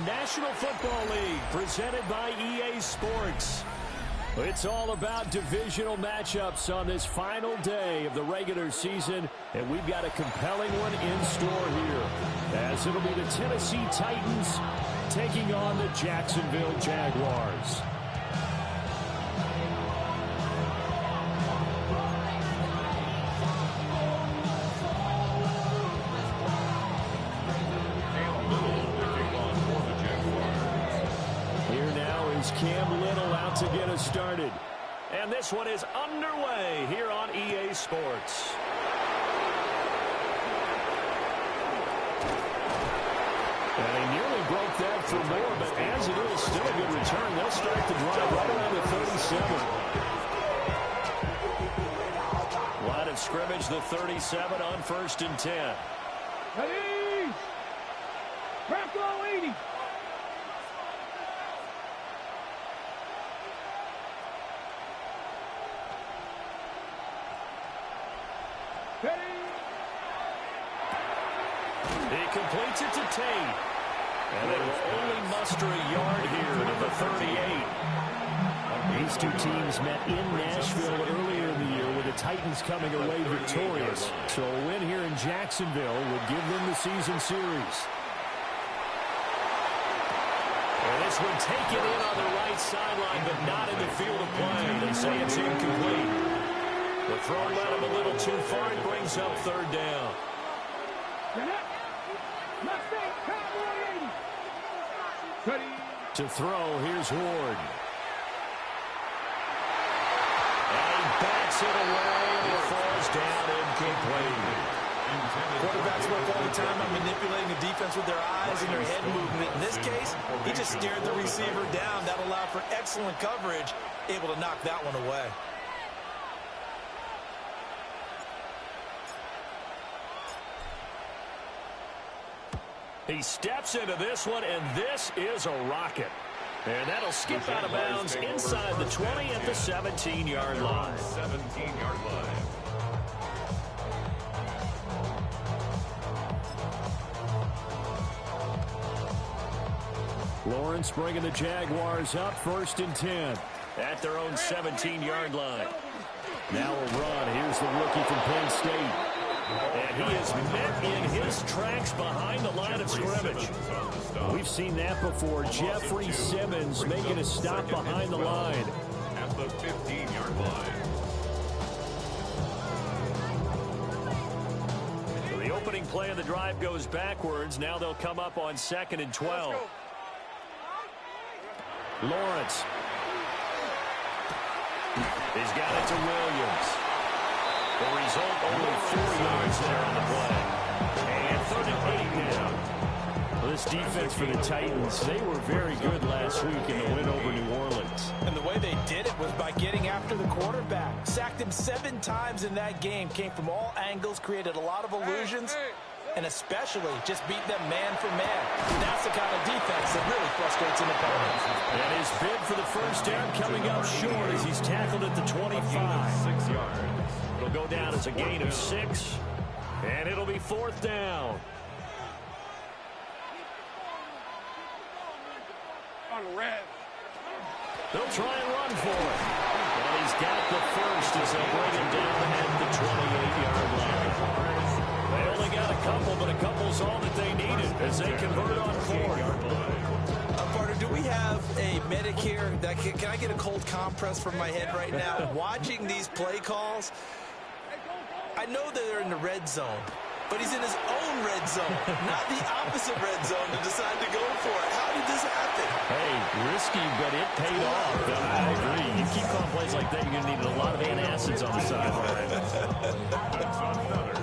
National Football League, presented by EA Sports. It's all about divisional matchups on this final day of the regular season, and we've got a compelling one in store here, as it'll be the Tennessee Titans taking on the Jacksonville Jaguars. Cam Little out to get us started. And this one is underway here on EA Sports. And he nearly broke that for more, but as it is, still a good return. They'll start the drive right around the 37. Line of scrimmage, the 37 on 1st and 10. Ready? Bronco 80. He completes it to Tate. And they will only muster a yard here to the 38. These two teams met in Nashville earlier in the year with the Titans coming away victorious. So a win here in Jacksonville would give them the season series. And this one taken in on the right sideline, but not in the field of play. They say it's incomplete. The throw led him a little too far. It brings up 3rd down. To throw, here's Ward. And he bats it away, and it falls down incomplete. Quarterbacks work all the time on manipulating the defense with their eyes and their head movement. In this case, he just stared the receiver down. That allowed for excellent coverage, able to knock that one away. He steps into this one, and this is a rocket. And that'll skip out of bounds inside the 20 at the 17-yard line. 17-yard line. Lawrence bringing the Jaguars up, 1st and 10 at their own 17-yard line. Now a run. Here's the rookie from Penn State. And he is met in his tracks behind the line of scrimmage. We've seen that before. Jeffrey Simmons making a stop behind the line. At the 15-yard line. So the opening play of the drive goes backwards. Now they'll come up on 2nd and 12. Lawrence. He's got it to Williams. The result, only 4 yards there on the play. And 3rd and 8 now. Well, this defense for the Titans, they were very good last week in the win over New Orleans. And the way they did it was by getting after the quarterback. Sacked him 7 times in that game. Came from all angles, created a lot of illusions, and especially just beat them man for man. That's the kind of defense that really frustrates an opponent. And his bid for the 1st down coming up short as he's tackled at the 25. 6 yards. It'll go down as a gain of 6, and it'll be 4th down. On red. They'll try and run for it. And he's got the first as they bring him down at the 28-yard line. They only got a couple, but a couple's all that they needed as they convert on 4th. Partner, do we have a medic here? That can I get a cold compress from my head right now? Watching these play calls, I know that they're in the red zone, but he's in his own red zone, not the opposite red zone to decide to go for it. How did this happen? Hey, risky, but it paid off. I agree. You keep calling plays like that, you're going to need a lot of antacids on the sideline.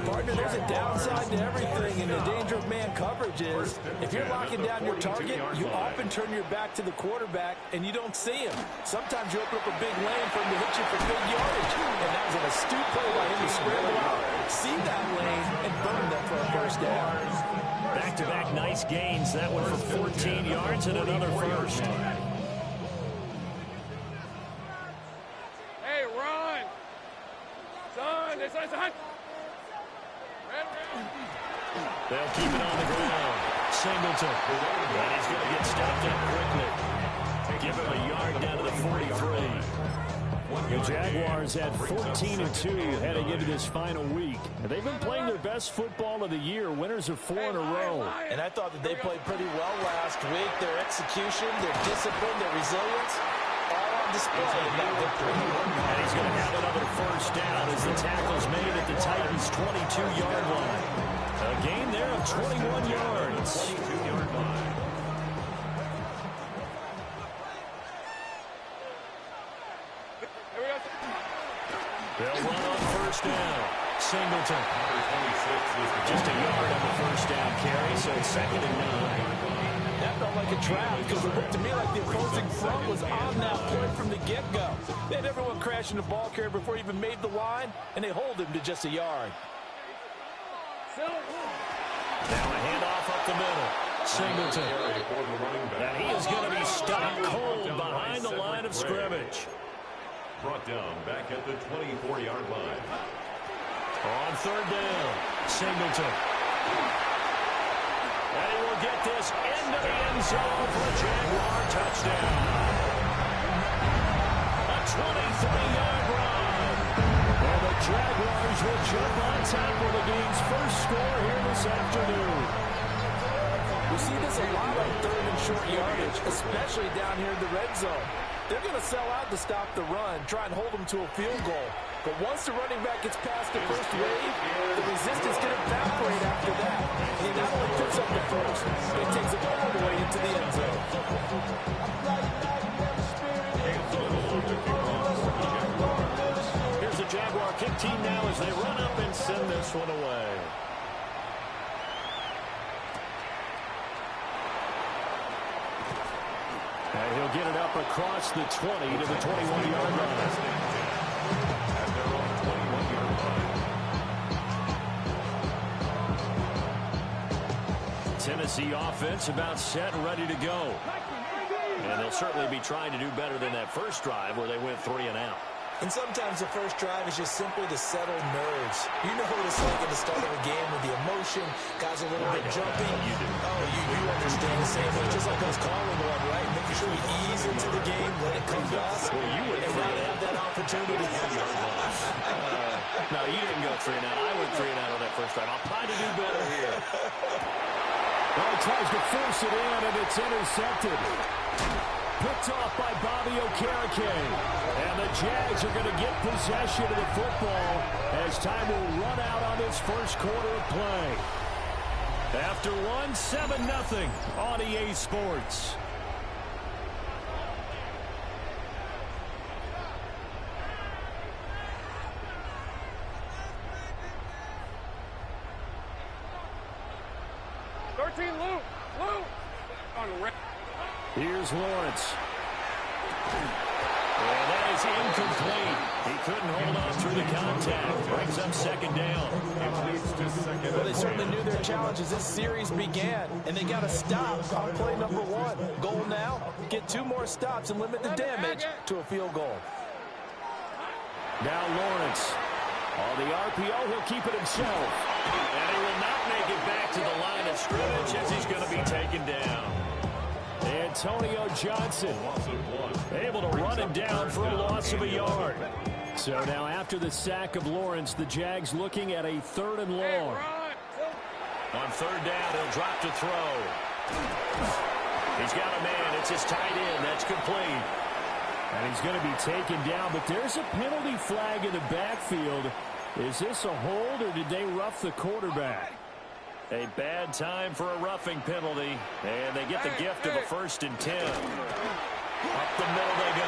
Partner, there's a downside to everything, and the danger of man coverage is if you're locking down your target, you often turn your back to the quarterback, and you don't see him. Sometimes you open up a big lane for him to hit you for good yardage, and that was an astute play by him to scramble out, see that lane, and burn that for a 1st down. Back-to-back nice gains. That one for 14 yards and another 1st. Hey, run. Son, it's a hunt. They'll keep it on the ground. Singleton. And he's going to get stopped step quickly. Give him a yard down to the 43. The Jaguars had 14-2 heading into this final week. And they've been playing their best football of the year, winners of 4 in a row. And I thought that they played pretty well last week. Their execution, their discipline, their resilience, all on display in that victory. And he's going to have another first down as the tackle's made at the Titans' 22-yard line. A gain there of 21 yards. 22-yard line. They'll run on first down. Singleton. Just a yard on the first down carry, so it's 2nd and 9. That felt like a trap because it looked to me like the opposing front was on that play from the get-go. They had everyone crashing the ball carrier before he even made the line, and they hold him to just a yard. Now a handoff up the middle. Singleton. And he is going to be stopped cold behind the line of scrimmage. Brought down back at the 24-yard line. On third down, Singleton. And he will get this into the end zone for a Jaguar touchdown. A 23-yard run. And the Jaguars will jump on top of the game's first score here this afternoon. We see this a lot on third and short yardage, especially down here in the red zone. They're going to sell out to stop the run, try and hold them to a field goal. But once the running back gets past the first wave, the resistance can evaporate after that. And he not only picks up the first, but he takes it all the way into the end zone. Here's the Jaguar kick team now as they run up and send this one away. And he'll get it up across the 20 to the 21-yard line. At their own 21-yard line. Tennessee offense about set and ready to go. And they'll certainly be trying to do better than that first drive where they went 3 and out. And sometimes the first drive is just simply to settle nerves. You know what it's like at the start of a game with the emotion, guys a little bit jumpy. You do. Oh, you understand the same way. Just like us calling one, right? Making sure we ease into the game, let it come to us. Well, you went and now they have that opportunity. No, you didn't go 3 and out. I went 3 and out on that first drive. I'll try to do better here. Well, he tries to force it in, and it's intercepted. Picked off by Bobby Okereke. And the Jags are going to get possession of the football as time will run out on this first quarter of play. After one, 7-0 on EA Sports. Here's Lawrence. And that is incomplete. He couldn't hold on through the contact. Brings up 2nd down. Well, they certainly knew their challenge as this series began, and they got to stop on play number 1. Goal now, get 2 more stops and limit the damage to a field goal. Now Lawrence. On the RPO, he'll keep it himself. And he will not make it back to the line of scrimmage as he's going to be taken down. Antonio Johnson able to run him down for a loss of a yard. So now after the sack of Lawrence, the Jags looking at a 3rd and long. On 3rd down, he'll drop to throw. He's got a man. It's his tight end. That's complete. And he's going to be taken down, but there's a penalty flag in the backfield. Is this a hold, or did they rough the quarterback? A bad time for a roughing penalty, and they get the gift of a 1st and 10. Up the middle they go.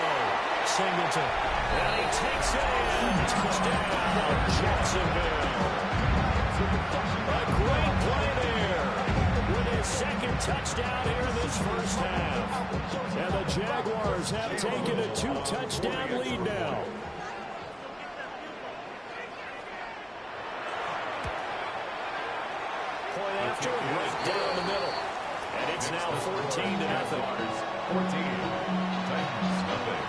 Singleton. And he takes it in. Touchdown, Jacksonville. A great play there. With his 2nd touchdown here in this first half. And the Jaguars have taken a 2-touchdown lead now. Point after, right down the middle. And it's now 14-0. 14. Titans, nothing.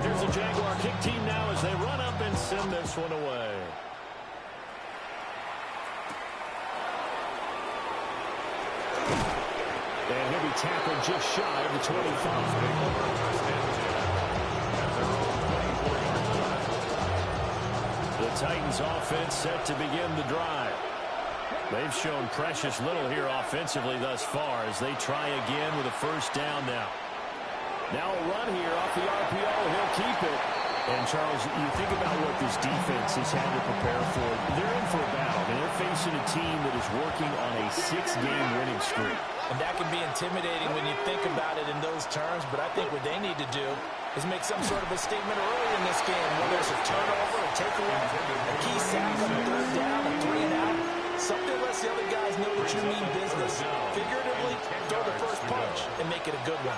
Here's the Jaguar kick team now as they run up and send this one away. tackled just shy of the 25. The Titans offense set to begin the drive. They've shown precious little here offensively thus far as they try again with a first down now. Now a run here off the RPO. He'll keep it. And, Charles, you think about what this defense has had to prepare for. They're in for a battle, and they're facing a team that is working on a 6-game winning streak. And that can be intimidating when you think about it in those terms, but I think what they need to do is make some sort of a statement early in this game, whether it's a turnover, a takeaway, a key sack on a third down, a 3-and-out. Something lets the other guys know that you mean business. Figuratively, throw the first punch and make it a good one.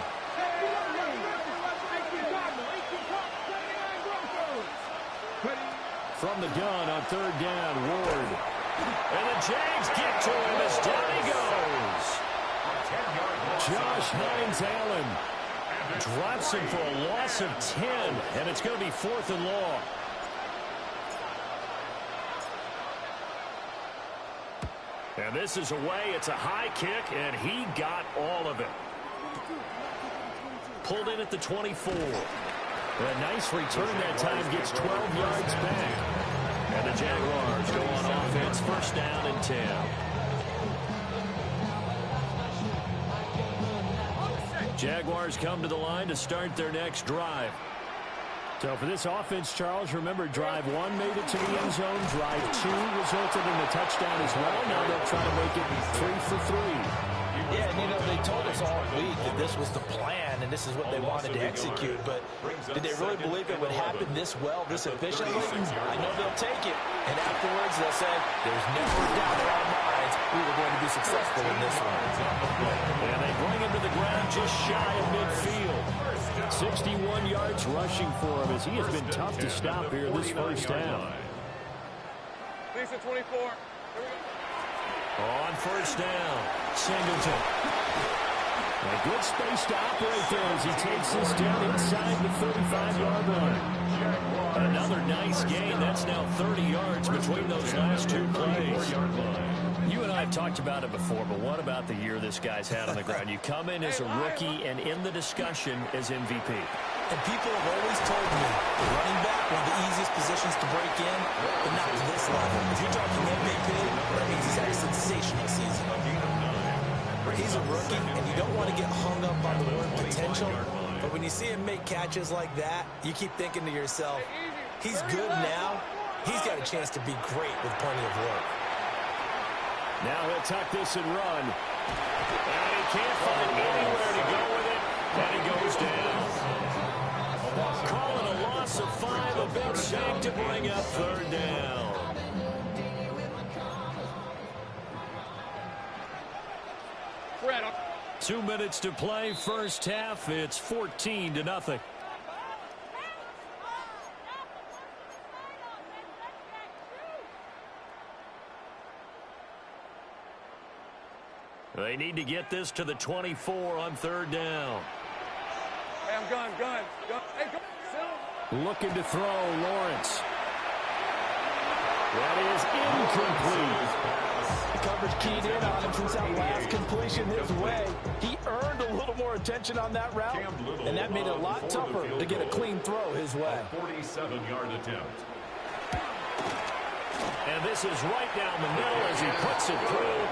From the gun on third down, Ward. And the Jags get to him as down he goes. Josh Hines-Allen drops him for a loss of 10, and it's going to be 4th and long. And this is away. It's a high kick, and he got all of it. Pulled in at the 24. A nice return that time, gets 12 yards back. And the Jaguars go on offense, first down and 10. Jaguars come to the line to start their next drive. So for this offense, Charles, remember drive 1 made it to the end zone. Drive 2 resulted in a touchdown as well. Now they'll try to make it 3 for 3. Yeah, and you know, they told us all week that this was the plan and this is what they wanted to execute, but did they really believe it would happen this well, this efficiently? I know they'll take it, and afterwards they'll say, there's never a doubt in our minds we were going to be successful in this one. And they bring him to the ground just shy of midfield. 61 yards rushing for him as he has been tough to stop here this first down. Lisa 24. On first down, Singleton. A good space to operate there as he takes this down inside the 35-yard line. Another nice gain. That's now 30 yards between those last two plays. You and I have talked about it before, but what about the year this guy's had on the ground? You come in as a rookie and in the discussion as MVP. And people have always told me, running back, one of the easiest positions to break in, but not to this level. If you're talking MVP, that means he's had a sensational season. He's a rookie, and you don't want to get hung up on the word potential, but when you see him make catches like that, you keep thinking to yourself, he's good now. He's got a chance to be great with plenty of work. Now he'll tuck this and run. And he can't find anywhere to go with it, and he goes down. Calling a loss of 5, a big sack to bring up third down. Fred. 2 minutes to play, first half. It's 14-0. They need to get this to the 24 on third down. Hey, I'm gun. Hey, go. Looking to throw, Lawrence. That is incomplete. The coverage keyed in on him since that last completion his way. He earned a little more attention on that route, and that made it a lot tougher to get a clean throw his way. 47-yard attempt. And this is right down the middle as he puts it through.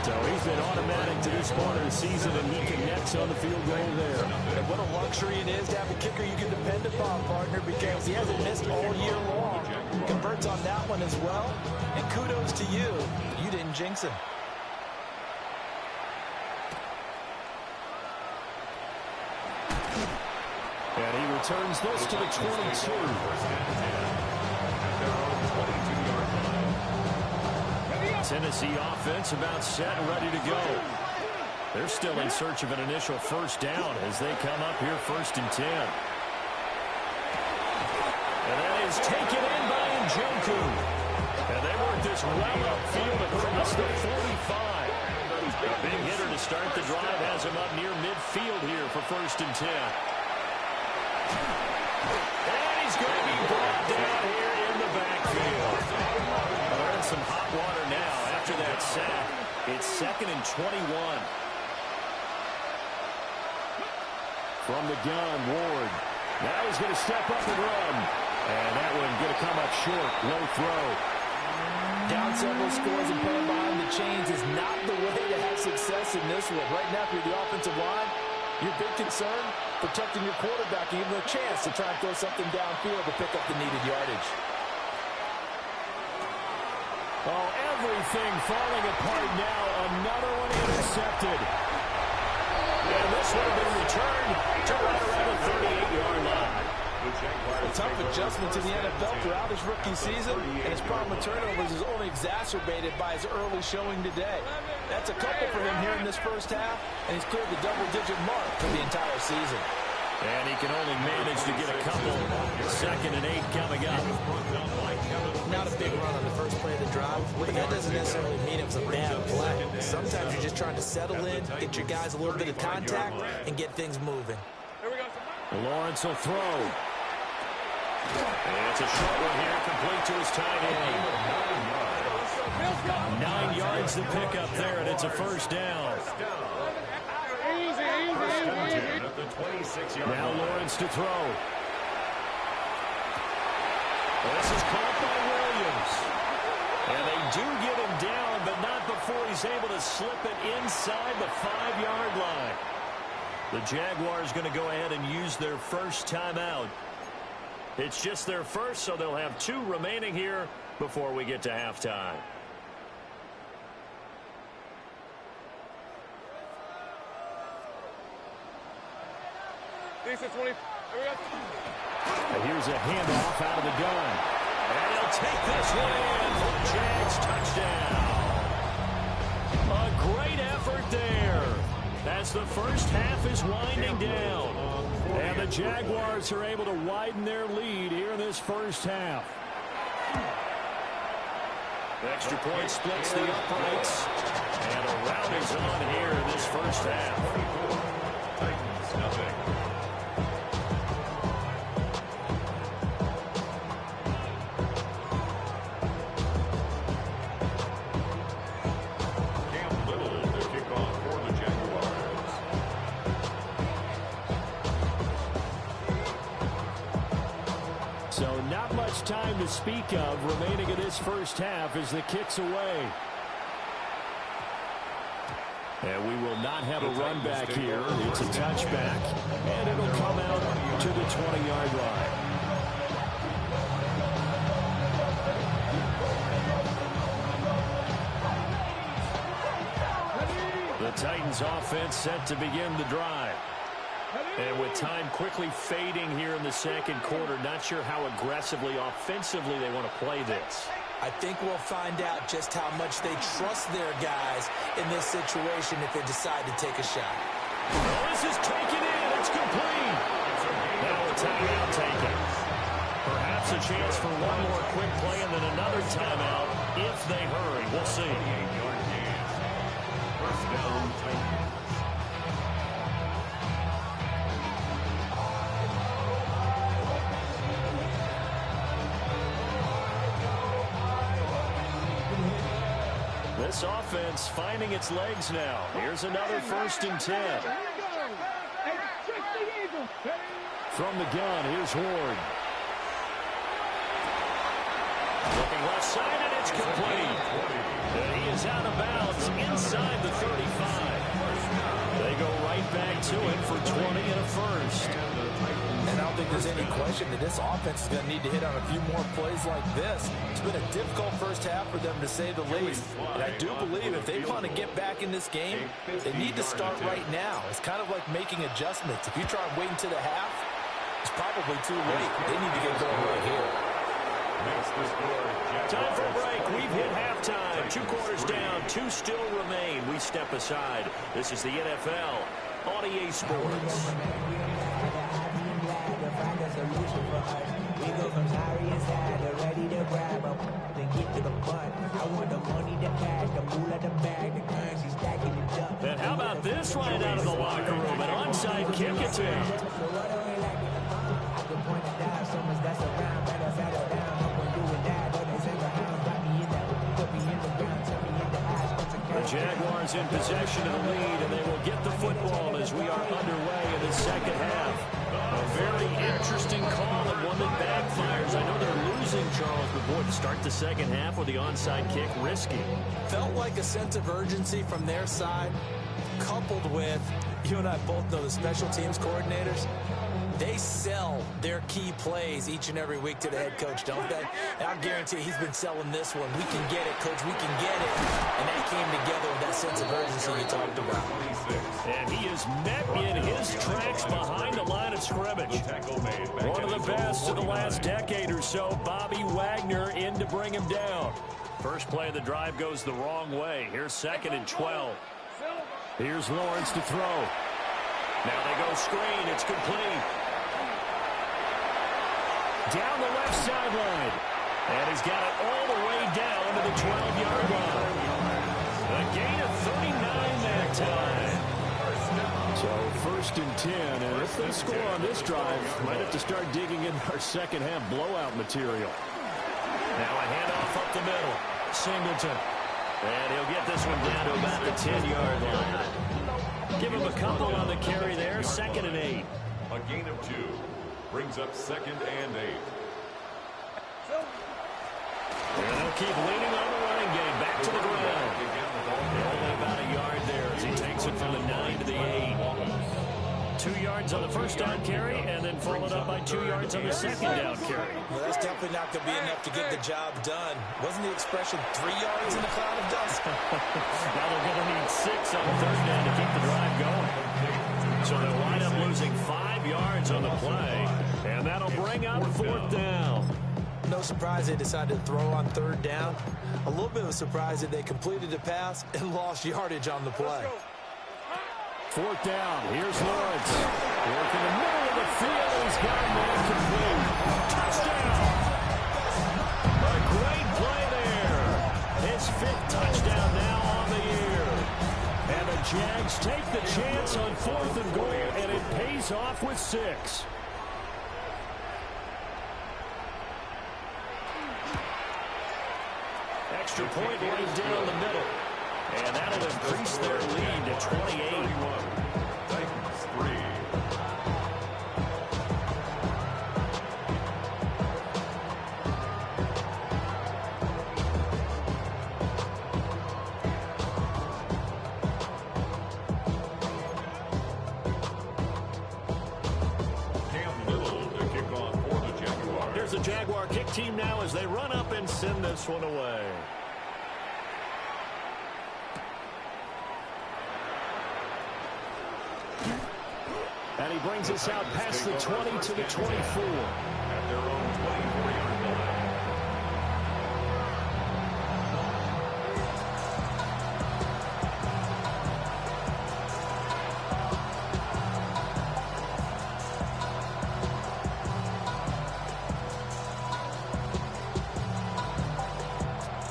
So he's been automatic to this part of the season, and he connects on the field goal there. And what a luxury it is to have a kicker you can depend upon, partner, because he hasn't missed all year long. Converts on that one as well. And kudos to you. You didn't jinx him. And he returns this to the 22. Tennessee offense about set and ready to go. They're still in search of an initial first down as they come up here first and 10. And that is taken in by Njoku. And they work this well upfield across the 45. A big hitter to start the drive has him up near midfield here for first and 10. And he's going to be brought down here in the backfield. They're in some hot water now after that sack. It's 2nd and 21. From the gun, Ward. Now he's going to step up and run. And that one going to come up short. Low throw. Down several scores and playing behind the chains is not the way to have success in this one. Right now, if you're the offensive line, your big concern, protecting your quarterback, and giving him a chance to try and throw something downfield to pick up the needed yardage. Oh, everything falling apart now. Another one intercepted. And this one will be returned to right around the 38-yard line. A tough adjustment to the NFL throughout his rookie season, and his problem with turnovers is only exacerbated by his early showing today. That's a couple for him here in this first half, and he's cleared the double-digit mark for the entire season. And he can only manage to get a couple. 2nd and 8 coming up. Not a big run on the first play of the drive, but that doesn't necessarily mean it was a bad play. Sometimes you're just trying to settle in, get your guys a little bit of contact, and get things moving. Lawrence will throw. And it's a short one here, complete to his tight end. 9 yards to pick up there, and it's a first down. Now Lawrence to throw. This is caught by Williams. And they do get him down, but not before he's able to slip it inside the 5-yard line. The Jaguars going to go ahead and use their first timeout. It's just their first, so they'll have 2 remaining here before we get to halftime. And here's a handoff out of the gun. And he'll take this one in for the Jags touchdown. A great effort there as the first half is winding down. And the Jaguars are able to widen their lead here in this first half. The extra point splits the uprights. And a rout is on here in this first half. Titans, nothing. Time to speak of remaining in this first half as the kick's away. And we will not have a run back here. It's a touchback, and it'll come out to the 20-yard line. The Titans offense set to begin the drive. And with time quickly fading here in the second quarter, not sure how aggressively, offensively they want to play this. I think we'll find out just how much they trust their guys in this situation if they decide to take a shot. Oh, this is taken in. It's complete. Now a timeout taken. Perhaps a chance for one more quick play and then another timeout if they hurry. We'll see. First down, Titans. This offense finding its legs now. Here's another 1st and 10. From the gun, here's Ward. Looking left side, and it's complete. And he is out of bounds inside the 35. They go right back to it for 20 and a first. And I don't think there's any question that this offense is going to need to hit on a few more plays like this. It's been a difficult first half for them, to say the least. And I do believe if they want to get back in this game, they need to start right now. It's kind of like making adjustments. If you try and wait until the half, it's probably too late. They need to get going right here. Time for a break. We've hit halftime. 2 quarters down. 2 still remain. We step aside. This is the NFL on EA Sports. We go from sorry inside to ready to grab up then get to the butt. I want the money, the cash, the moolah, the bag, the currency stacking it up. And how about this right out of the locker room? An onside kick attempt. I can point it out, someone's that's around, better settle down. I'm going to do it that, don't they say the hound got me in that, put me in the ground, tell me in the eyes, what's a The Jaguars in possession of the lead, and they will get the football as we are underway in the second half. A very interesting call and one that backfires. I know they're losing, Charles, but boy, to start the second half with the onside kick, risky. Felt like a sense of urgency from their side, coupled with, you and I both know the special teams coordinators, they sell their key plays each and every week to the head coach, don't they? And I guarantee he's been selling this one. We can get it, coach, we can get it. And that came together with that sense of urgency you talked about. And he is met in his tracks behind the line of scrimmage. One of the best of the last decade or so, Bobby Wagner in to bring him down. First play of the drive goes the wrong way. Here's 2nd and 12. Here's Lawrence to throw. Now they go screen. It's complete. Down the left sideline. And he's got it all the way down to the 12-yard line. A gain of 39 that time. So 1st and 10, and if they score on this drive, might have to start digging in our second half blowout material. Now a handoff up the middle. Singleton. And he'll get this one down to about the 10-yard line. Give him a couple on the carry there. 2nd and 8. A gain of 2 brings up 2nd and 8. And they'll keep leaning on the running game. Back to the ground. Only about a yard there as he takes it from the 9 to the 8. 2 yards on the first down carry, and then followed up by 2 yards on the second down carry. Well, that's definitely not going to be enough to get the job done. Wasn't the expression 3 yards in a cloud of dust? Now they're going to need 6 on 3rd down to keep the drive going. So they'll wind up losing 5 yards on the play, and that'll bring up 4th down. No surprise they decided to throw on 3rd down. A little bit of a surprise that they completed the pass and lost yardage on the play. 4th down. Here's Lawrence. Work in the middle of the field. He's got man complete. Touchdown! A great play there. His 5th touchdown now on the year. And the Jags take the chance on 4th and goal, and it pays off with 6. Extra point right down the middle. And that'll increase their lead to 28. Titans 3. Cam Little to kick off for the Jaguars. Here's the Jaguar kick team now as they run up and send this one away. And he brings us out past the 20 to the 24. At their own 24-yard line.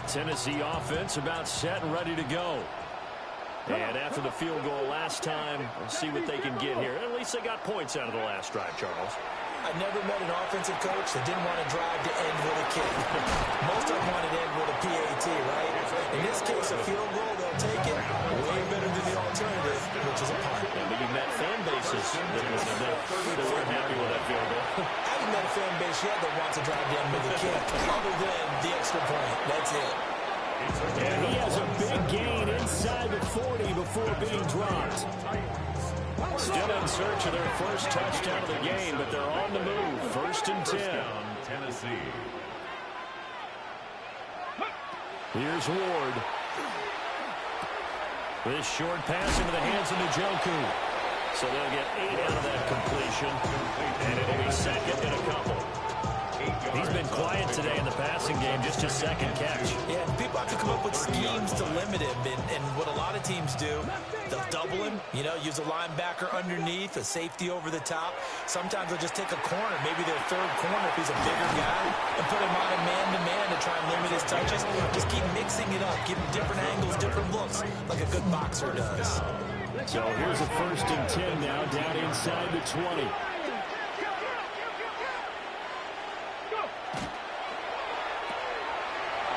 Tennessee offense about set and ready to go. And after the field goal last time, we'll see what they can get here. At least they got points out of the last drive, Charles. I never met an offensive coach that didn't want to drive to end with a kick. Most of them wanted to end with a PAT, right? In this case, a field goal, they'll take it. Way better than the alternative, which is a punt. Yeah, but you met fan bases that weren't happy with that field goal. I haven't met a fan base yet that wants to drive to end with a kick, other than the extra point. That's it. And he has a big gain inside the 40 before being dropped. Still in search of their first touchdown of the game, but they're on the move. 1st and 10. Down, Tennessee. Here's Ward. This short pass into the hands of Njoku. So they'll get 8 out of that completion. And it'll be 2nd and a couple. He's been quiet today in the passing game, just his 2nd catch. Yeah, people have to come up with schemes to limit him, and what a lot of teams do, they'll double him, you know, use a linebacker underneath, a safety over the top. Sometimes they'll just take a corner, maybe their 3rd corner if he's a bigger guy, and put him on a man-to-man to try and limit his touches. Just keep mixing it up, give him different angles, different looks, like a good boxer does. So here's a 1st and 10 now, down inside the 20.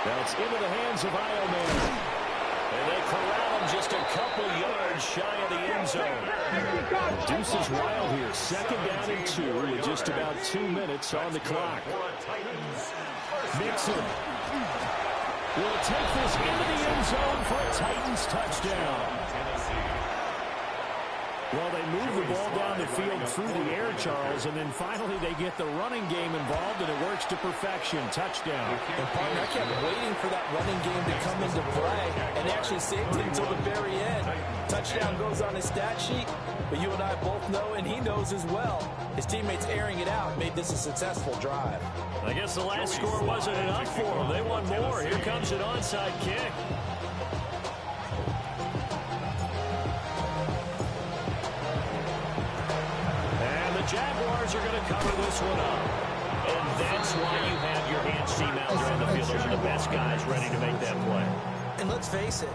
That's into the hands of Ioman. And they corral just a couple yards shy of the end zone. Deuce is wild here. 2nd down and 2 with just about 2 minutes on the clock. Mixon will take this into the end zone for a Titans touchdown. Well, they move the ball down the field through the air, Charles, and then finally they get the running game involved, and it works to perfection. Touchdown. And, partner, I kept waiting for that running game to come into play and actually saved it until the very end. Touchdown goes on his stat sheet, but you and I both know, and he knows as well, his teammates airing it out made this a successful drive. I guess the last score wasn't enough for them. They want more. Here comes an onside kick. Jaguars are going to cover this one up. And that's why you have your hands team out there on the field. Those are the best guys ready to make that play. And let's face it,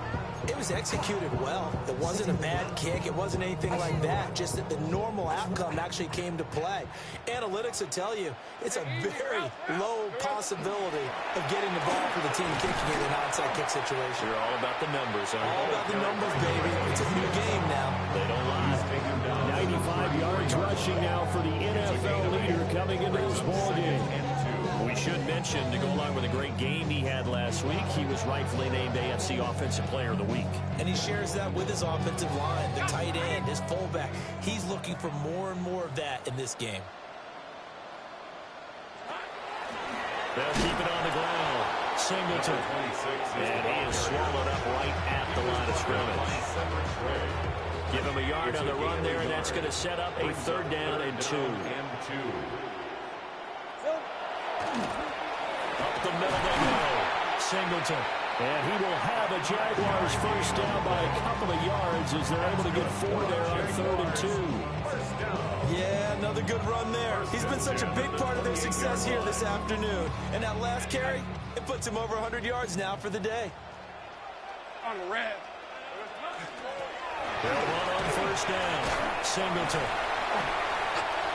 it was executed well. It wasn't a bad kick. It wasn't anything like that. Just that the normal outcome actually came to play. Analytics will tell you it's a very low possibility of getting the ball for the team kicking it in an onside kick situation. You're all about the numbers, huh? All about the numbers, baby. It's a new game now. They don't lie. 95 yards rushing now for the NFL leader coming into this ball game. We should mention, to go along with a great game he had last week, he was rightfully named AFC Offensive Player of the Week. And he shares that with his offensive line, the tight end, his fullback. He's looking for more and more of that in this game. They'll keep it on the ground. Singleton. And he is swallowed up right at the line of scrimmage. Give him a yard on the run there, and that's going to set up a 3rd down and 2. Up the middle they go. Singleton. And he will have a Jaguars first down by a couple of yards as they're able to get 4 there on 3rd and 2. Yeah, another good run there. He's been such a big part of their success here this afternoon. And that last carry, it puts him over 100 yards now for the day. On the red. They'll run on first down. Singleton.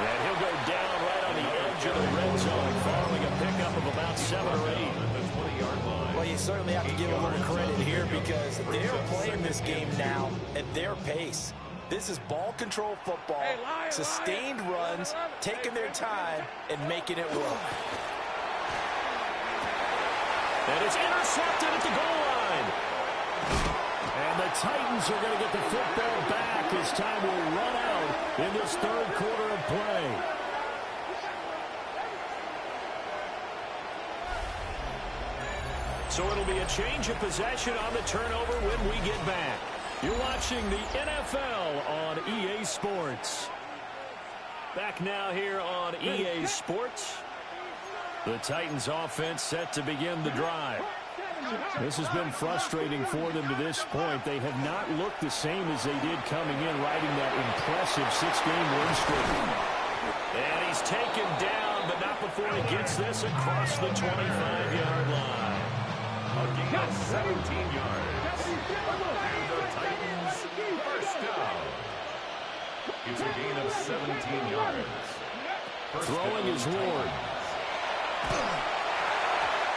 And he'll go down right on the edge of the red zone following a pickup of about 7 or 8. Well, you certainly have to give a little credit here because they're playing this game now at their pace. This is ball control football, sustained runs, taking their time, and making it work. And it's intercepted at the goal line. And the Titans are going to get the football back as time will run out in this 3rd quarter of play. So it'll be a change of possession on the turnover when we get back. You're watching the NFL on EA Sports. Back now here on EA Sports. The Titans offense set to begin the drive. This has been frustrating for them to this point. They have not looked the same as they did coming in, riding that impressive 6-game win streak. And he's taken down, but not before he gets this across the 25-yard line. A gain of 17 yards. And the Titans first down. It's a gain of 17 yards. Throwing is Ward.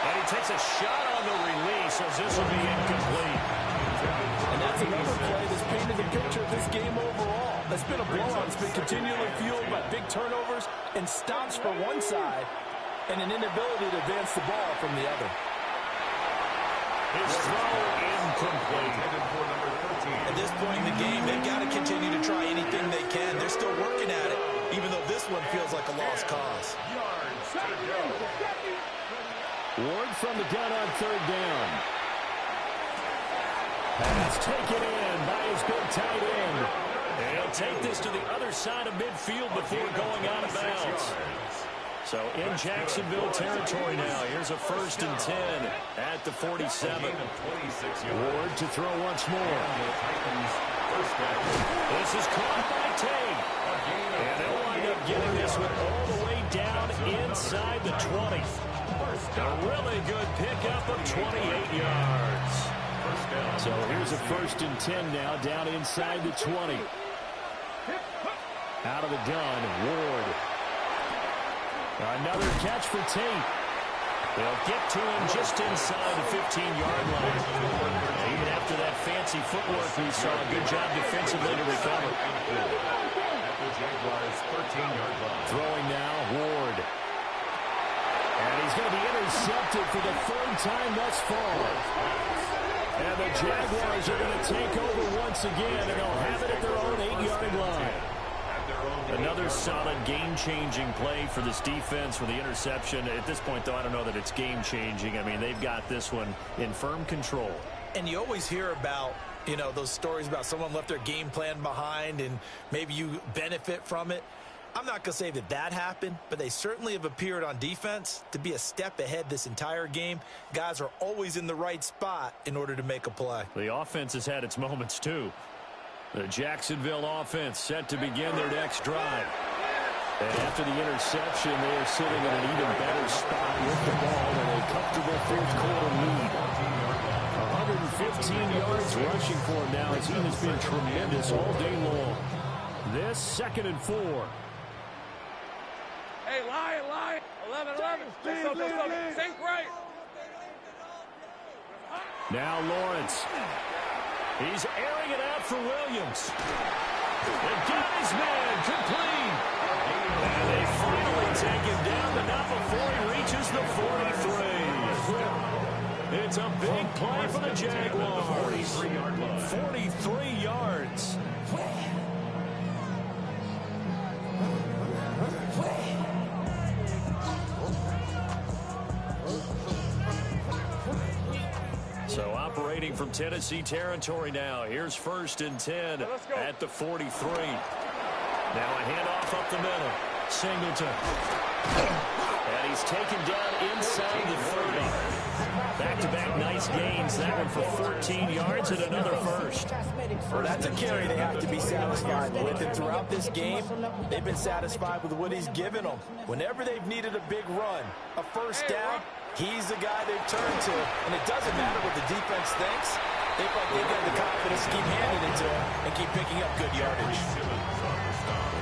And he takes a shot on the release as this will be incomplete. And that's another play that's painted the picture of this game overall. It's been a blowout. It's been continually fueled by big turnovers and stops for one side and an inability to advance the ball from the other. His throw incomplete. At this point in the game, they've got to continue to try anything they can. They're still working at it, even though this one feels like a lost cause. Ward from the gun on 3rd down. Pass taken in by his big tight end. And he'll take this to the other side of midfield before going out of bounds. So in Jacksonville territory now. Here's a 1st and 10 at the 47. Ward to throw once more. This is caught by Tate. And they'll wind up getting this one all the way down inside the 20. A really good pickup of 28 yards. So here's a 1st and 10 now, down inside the 20. Out of the gun, Ward. Another catch for Tate. They'll get to him just inside the 15-yard line. Even after that fancy fancy footwork we saw. Good job defensively to recover. At the Jaguars' 13-yard line. Throwing now, Ward. And he's going to be intercepted for the third time thus far. And the Jaguars are going to take over once again, and they'll have it at their own 8-yard line. Another solid game-changing play for this defense for the interception. At this point, though, I don't know that it's game-changing. I mean, they've got this one in firm control. And you always hear about, you know, those stories about someone left their game plan behind and maybe you benefit from it. I'm not going to say that that happened, but they certainly have appeared on defense to be a step ahead this entire game. Guys are always in the right spot in order to make a play. The offense has had its moments, too. The Jacksonville offense set to begin their next drive. And after the interception, they are sitting in an even better spot with the ball in a comfortable fourth-quarter lead. 115 yards rushing for him now as he has been tremendous all day long. This 2nd and 4. Hey, lie. 11. Sink right. Now Lawrence. He's airing it out for Williams. They got his man complete. And they finally take him down, but not before he reaches the 43. It's a big play for the Jaguars. 43 yards. So operating from Tennessee territory now. Here's 1st and 10 at the 43. Now a handoff up the middle. Singleton. And he's taken down inside the 30. Back-to-back nice gains. That one for 14 yards and another first. Well, that's a carry they have to be satisfied with. And throughout this game, they've been satisfied with what he's given them. Whenever they've needed a big run, a first down, he's the guy they've turned to. And it doesn't matter what the defense thinks. They've got the confidence to keep handing it to him and keep picking up good yardage.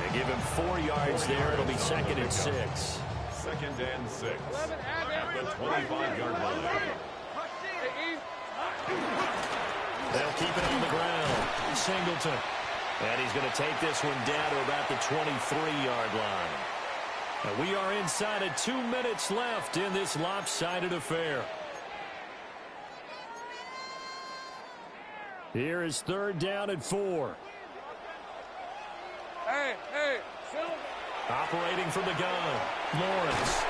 They give him 4 yards there. It'll be 2nd and 6. 2nd and 6. At the 25-yard line. They'll keep it on the ground. Singleton. And he's going to take this one down to about the 23-yard line. And we are inside of 2 minutes left in this lopsided affair. Here is 3rd down and 4. Hey. Operating from the gun. Lawrence.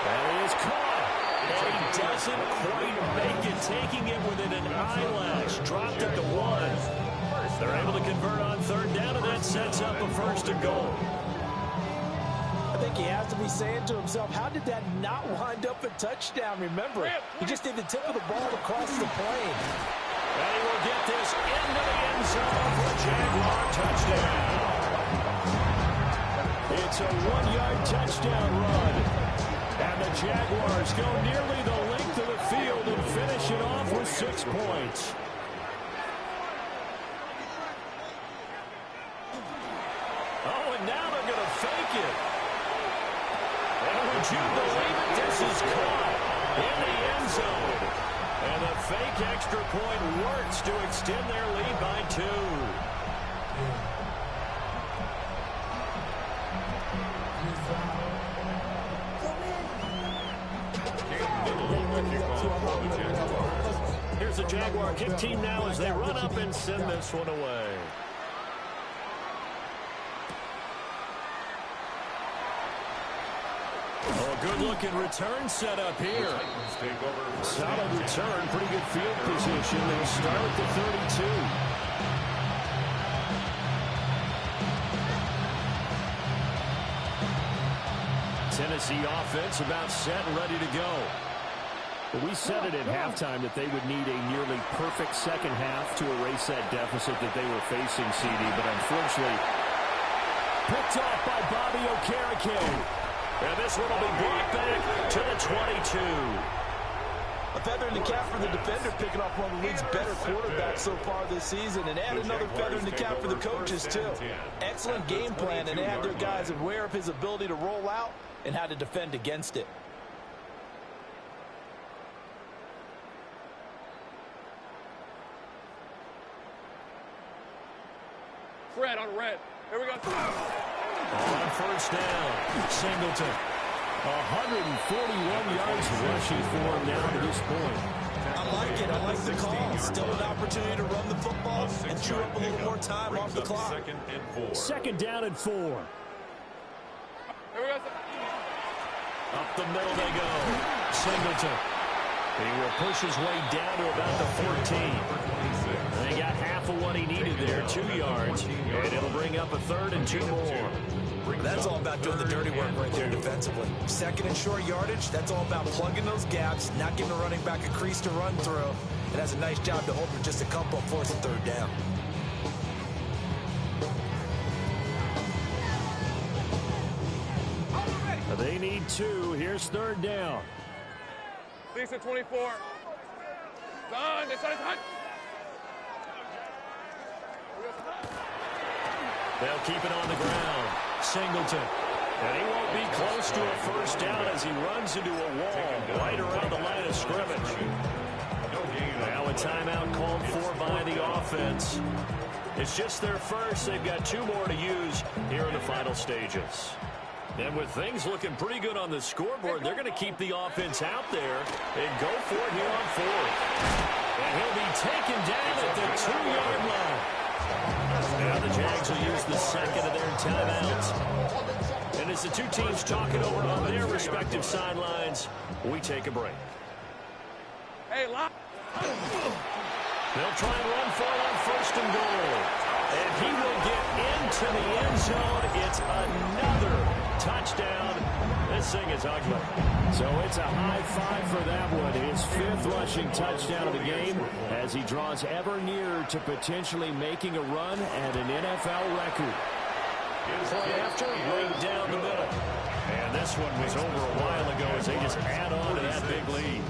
And he is caught. And he doesn't quite make it, taking it within an eyelash. Dropped at the 1. They're able to convert on 3rd down, and that sets up a 1st and goal. I think he has to be saying to himself, how did that not wind up a touchdown? Remember, he just did the tip of the ball across the plane. And he will get this into the end zone for a Jaguar touchdown. It's a 1-yard touchdown run. And the Jaguars go nearly the length of the field and finish it off with 6 points. Oh, and now they're going to fake it. And would you believe it? This is caught in the end zone. And the fake extra point works to extend their lead by 2. Here's the Jaguar kick team now as they run up and send this one away. Oh, a good-looking return set up here. Solid return, pretty good field position. They start at the 32. Tennessee offense about set and ready to go. Well, we said it at halftime that they would need a nearly perfect second half to erase that deficit that they were facing, CD, but unfortunately picked off by Bobby Okereke. And this one will be brought back to the 22. A feather in the cap for the defender, picking off one of the league's better quarterbacks so far this season. And add another feather in the cap for the coaches, too. Excellent game plan, and they had their guys aware of his ability to roll out and how to defend against it. red, on red. Here we go. On first down, Singleton. 141 yards rushing for him now to this point. I like it. I like the call. Still an opportunity to run the football and chew up a little more time off the clock. Second down and 4. Here we go. Up the middle they go. Singleton. He will push his way down to about the 14. They got half of what he needed there, 2 yards, and it'll bring up a 3rd and 2 more. That's all about doing the dirty work right there defensively. Second and short yardage, that's all about plugging those gaps, not giving a running back a crease to run through. It has a nice job to hold for just a couple of 4th and 3rd down. They need 2. Here's 3rd down. Lisa 24. Son, this is hot. They'll keep it on the ground. Singleton. And he won't be close to a first down as he runs into a wall right around the line of scrimmage. Now a timeout called for by the offense. It's just their first. They've got 2 more to use here in the final stages. And with things looking pretty good on the scoreboard, they're going to keep the offense out there and go for it here on 4th. And he'll be taken down at the 2-yard line. Now the Jags will use the second of their timeouts. And as the 2 teams talk it over on their respective sidelines, we take a break. Hey, lock. They'll try and run for it on 1st and goal. And he will get into the end zone. It's another touchdown. This thing is ugly. So it's a high 5 for that one. His 5th rushing touchdown of the game as he draws ever nearer to potentially making a run at an NFL record. Play after, right down the middle. And this one was over a while ago as they just add on to that big lead.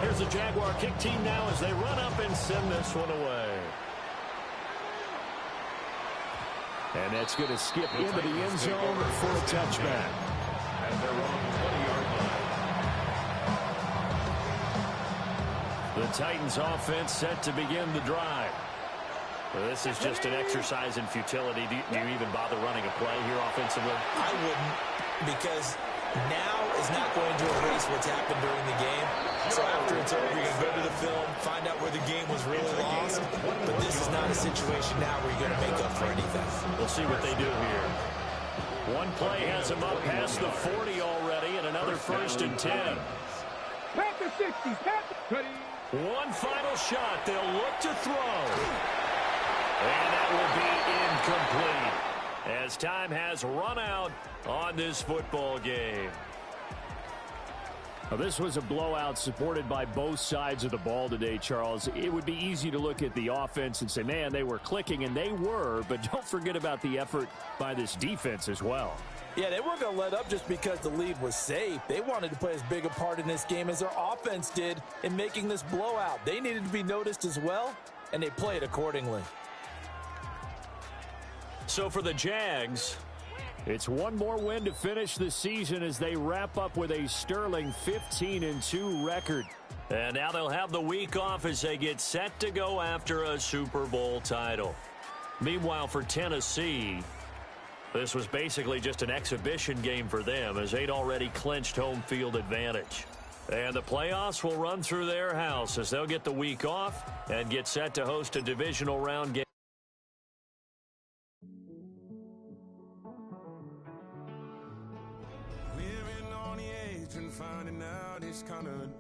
Here's the Jaguar kick team now as they run up and send this one away. And that's going to skip into the end zone for a touchback. And they're on the 20-yard line. The Titans offense set to begin the drive. Well, this is just an exercise in futility. Do you even bother running a play here offensively? I wouldn't, because now is not going to erase what's happened during the game. So after it's over, you're going to go to the film, find out where the game was really lost. But this is not a situation now where you're going to make up for anything. We'll see what they do here. One play has them up past the 40 already, and another 1st and 10. Pat the 60. One final shot. They'll look to throw. And that will be incomplete as time has run out on this football game. Now, this was a blowout supported by both sides of the ball today, Charles. It would be easy to look at the offense and say, man, they were clicking, and they were, but don't forget about the effort by this defense as well. Yeah, they weren't going to let up just because the lead was safe. They wanted to play as big a part in this game as their offense did in making this blowout. They needed to be noticed as well, and they played accordingly. So for the Jags, it's one more win to finish the season as they wrap up with a sterling 15-2 record. And now they'll have the week off as they get set to go after a Super Bowl title. Meanwhile, for Tennessee, this was basically just an exhibition game for them as they'd already clinched home field advantage. And the playoffs will run through their house as they'll get the week off and get set to host a divisional round game. Living on the edge and finding out it's kind of